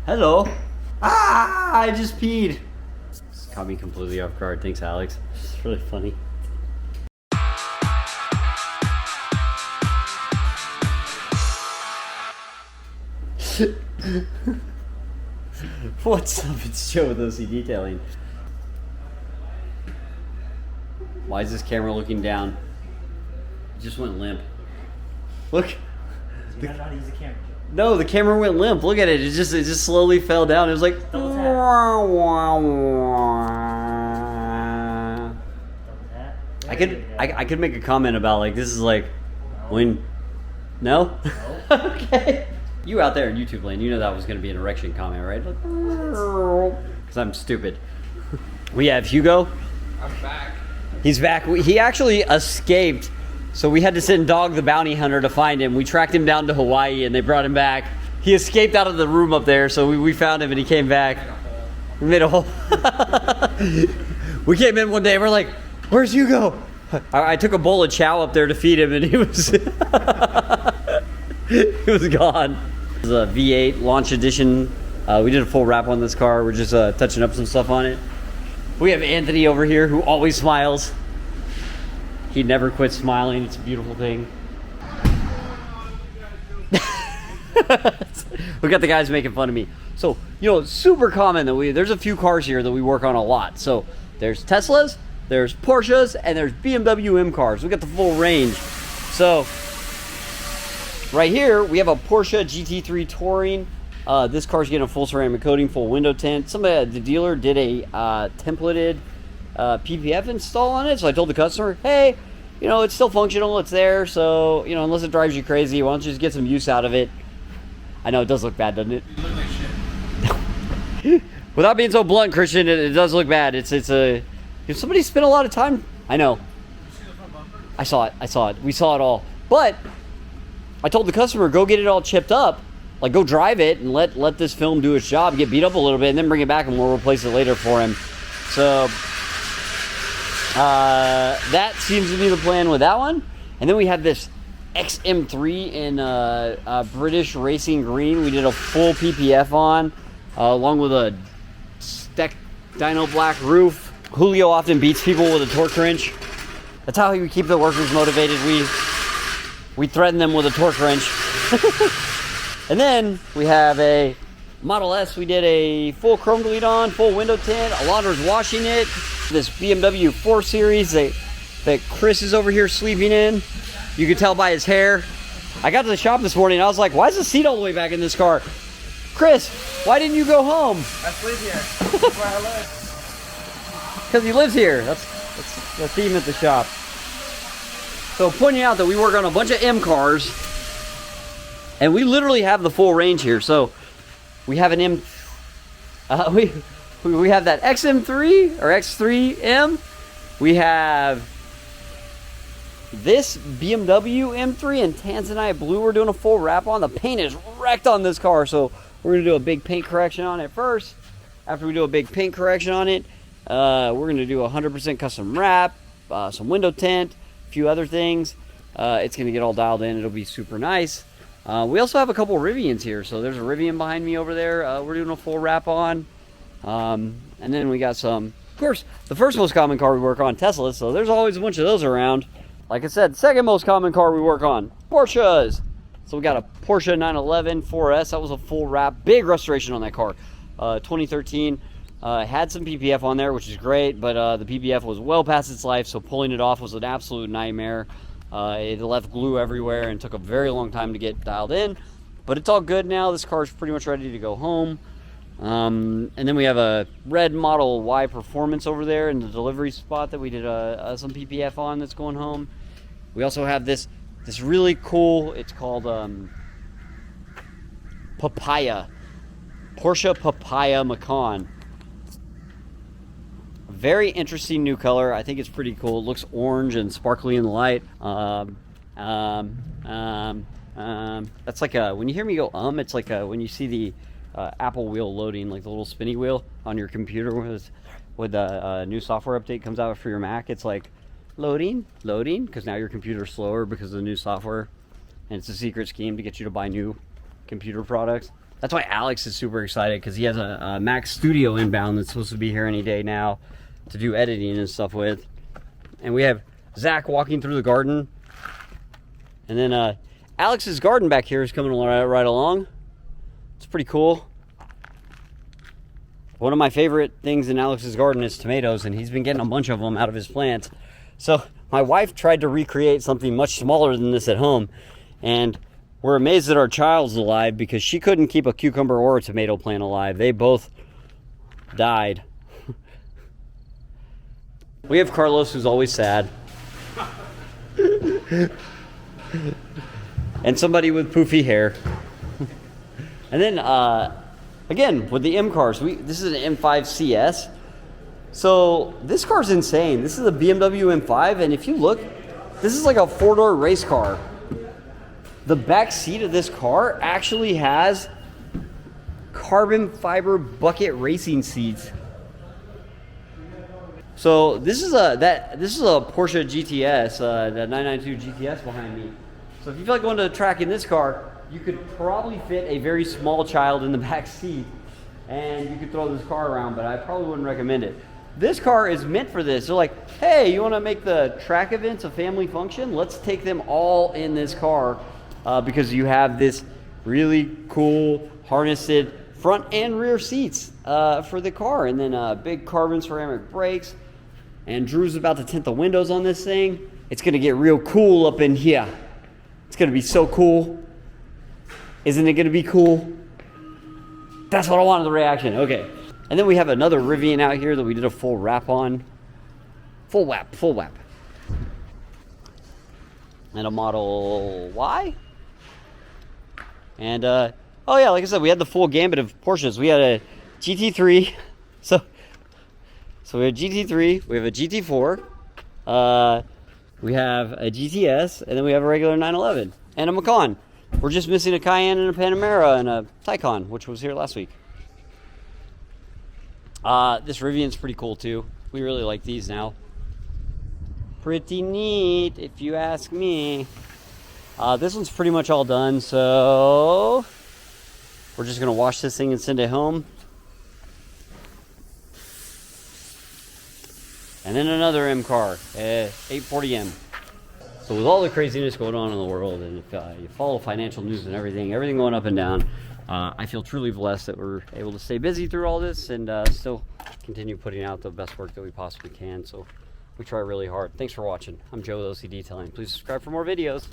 Hello. Ah, I just peed. This caught me completely off guard. Thanks, Alex. It's really funny. What's up? It's Joe with OCDetailing. Why is this camera looking down? It just went limp. Look. You gotta know how to use the camera. No, the camera went limp. Look at it. It just slowly fell down. It was like. Double tap. I could make a comment about like this is like when. No. Okay. You out there in YouTube land, you know that was going to be an erection comment, right? Because I'm stupid. We have Hugo. I'm back. He's back. He actually escaped, so we had to send Dog the Bounty Hunter to find him. We tracked him down to Hawaii, and they brought him back. He escaped out of the room up there, so we found him, and he came back. We made a hole. We came in one day, and we're like, "Where's Hugo?" I took a bowl of chow up there to feed him, and he was he was gone. This is a V8 launch edition. We did a full wrap on this car. We're just touching up some stuff on it. We have Anthony over here who always smiles. He never quits smiling. It's a beautiful thing. We got the guys making fun of me. So, you know, it's super common that there's a few cars here that we work on a lot. So there's Teslas, there's Porsches, and there's BMW M cars. We got the full range. So right here, we have a Porsche GT3 Touring. This car's getting a full ceramic coating, full window tint. Somebody, the dealer, did a templated PPF install on it. So I told the customer, hey, you know, it's still functional. It's there. So, you know, unless it drives you crazy, why don't you just get some use out of it? I know it does look bad, doesn't it? You look like shit. Without being so blunt, Christian, it does look bad. It's a... If somebody spent a lot of time... I know. You see the front bumper? I saw it. We saw it all. But I told the customer, go get it all chipped up. Like, go drive it and let this film do its job, get beat up a little bit, and then bring it back and we'll replace it later for him. So that seems to be the plan with that one. And then we have this XM3 in British Racing Green. We did a full PPF on, along with a STEK Dyno Black roof. Julio often beats people with a torque wrench. That's how we keep the workers motivated. We threaten them with a torque wrench. And then we have a Model S. We did a full chrome delete on, full window tint. Alondra's washing it. This BMW 4 Series that Chris is over here sleeping in. You can tell by his hair. I got to the shop this morning and I was like, why is the seat all the way back in this car? Chris, why didn't you go home? I sleep here. That's where I live. Because he lives here. That's the theme at the shop. So pointing out that we work on a bunch of M cars, and we literally have the full range here. So we have an M, we have that XM3 or X3M. We have this BMW M3 in Tanzanite blue. We're doing a full wrap on. The paint is wrecked on this car, so we're gonna do a big paint correction on it first. After we do a big paint correction on it, we're gonna do 100% custom wrap, some window tint, a few other things. It's gonna get all dialed in. It'll be super nice. We also have a couple Rivians here. So there's a Rivian behind me over there. We're doing a full wrap on. And then we got some, of course, the first most common car we work on, Tesla. So there's always a bunch of those around. Like I said, second most common car we work on, Porsches. So we got a Porsche 911 4S. That was a full wrap, big restoration on that car. 2013. Had some PPF on there, which is great, but the PPF was well past its life, so pulling it off was an absolute nightmare. It left glue everywhere and took a very long time to get dialed in, but it's all good now. This car's pretty much ready to go home. And then we have a red Model Y Performance over there in the delivery spot that we did some PPF on that's going home. We also have this really cool, it's called Papaya, Porsche Papaya Macan. Very interesting new color. I think it's pretty cool. It looks orange and sparkly in the light. That's like when you hear me go it's like when you see the Apple wheel loading, like the little spinny wheel on your computer with the new software update comes out for your Mac. It's like loading, because now your computer's slower because of the new software, and it's a secret scheme to get you to buy new computer products. That's why Alex is super excited, because he has a Mac Studio inbound that's supposed to be here any day now to do editing and stuff with. And we have Zach walking through the garden. And then Alex's garden back here is coming right along. It's pretty cool. One of my favorite things in Alex's garden is tomatoes, and he's been getting a bunch of them out of his plants. So my wife tried to recreate something much smaller than this at home, and we're amazed that our child's alive, because she couldn't keep a cucumber or a tomato plant alive. They both died. We have Carlos, who's always sad. And somebody with poofy hair. And then, again, with the M cars, this is an M5 CS. So this car's insane. This is a BMW M5, and if you look, this is like a four-door race car. The back seat of this car actually has carbon fiber bucket racing seats. So this is a Porsche GTS, the 992 GTS behind me. So if you feel like going to the track in this car, you could probably fit a very small child in the back seat, and you could throw this car around, but I probably wouldn't recommend it. This car is meant for this. They're like, hey, you want to make the track events a family function? Let's take them all in this car, because you have this really cool harnessed front and rear seats for the car, and then big carbon ceramic brakes. And Drew's about to tint the windows on this thing. It's gonna get real cool up in here. It's gonna be so cool. Isn't it gonna be cool? That's what I wanted, the reaction. Okay. And then we have another Rivian out here that we did a full wrap on. Full wrap. And a Model Y. And, oh yeah, like I said, we had the full gambit of Porsches. We had a GT3. So we have GT3, we have a GT4, we have a GTS, and then we have a regular 911 and a Macan. We're just missing a Cayenne and a Panamera and a Taycan, which was here last week. This Rivian's pretty cool too. We really like these now. Pretty neat, if you ask me. This one's pretty much all done, so we're just gonna wash this thing and send it home. And then another M car, 840M. So with all the craziness going on in the world, and if you follow financial news and everything going up and down, I feel truly blessed that we're able to stay busy through all this and still continue putting out the best work that we possibly can. So we try really hard. Thanks for watching. I'm Joe with OCDetailing. Please subscribe for more videos.